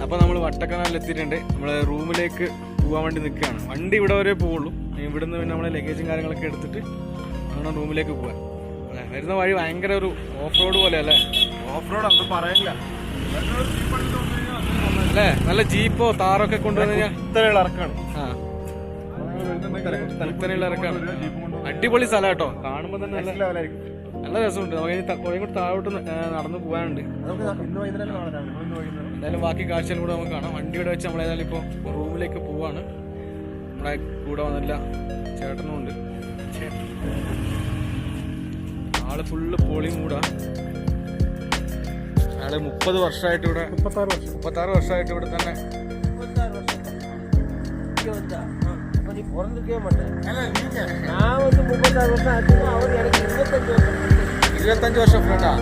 അപ്പോൾ നമ്മൾ വട്ടക്കനാലിൽ എത്തിയിട്ടുണ്ട്. നമ്മൾ റൂമിലേക്ക് പോകാൻ വേണ്ടി നിൽക്കുകയാണ്. വണ്ടി ഇവിടെ വരെ പോവുള്ളൂ. ഇവിടുന്ന് പിന്നെ നമ്മൾ ലഗേജും കാര്യങ്ങളൊക്കെ എടുത്തിട്ട് അങ്ങനെ റൂമിലേക്ക് പോകാൻ. വരുന്ന വഴി ഭയങ്കര ഒരു ഓഫ് റോഡ് പോലെ അല്ലേ? ഓഫ് റോഡ് അത് പറയില്ല അല്ലേ? നല്ല ജീപ്പോ താറൊക്കെ കൊണ്ടുവന്ന് കഴിഞ്ഞാൽ ഇത്രയുള്ള ഇറക്കാണ്. ഇത്രയുള്ള ഇറക്കാണ്. അടിപൊളി സ്ഥലം കേട്ടോ. കാണുമ്പോൾ തന്നെ നല്ല രസമുണ്ട്. നമുക്ക് കുറേ കൂടി താഴോട്ട് നടന്നു പോകാനുണ്ട്. എന്തായാലും ബാക്കി കാഴ്ചകളും കൂടെ നമുക്ക് കാണാം. വണ്ടി ഇവിടെ വെച്ച് നമ്മളേതായാലും ഇപ്പോൾ റൂമിലേക്ക് പോവാണ്. നമ്മുടെ കൂടെ വന്നില്ല ചേട്ടനും ഉണ്ട്. ആള് ഫുള്ള് പൊളി മൂടാ. അയാള് 30 വർഷമായിട്ട് ഇവിടെ 36 വർഷമായിട്ട് ഇവിടെ തന്നെ. நான் வந்து 36 வருஷம் ஆச்சு. அவர் எனக்கு 25 வருஷம். 25 വർഷം ഫ്രണ്ടാ.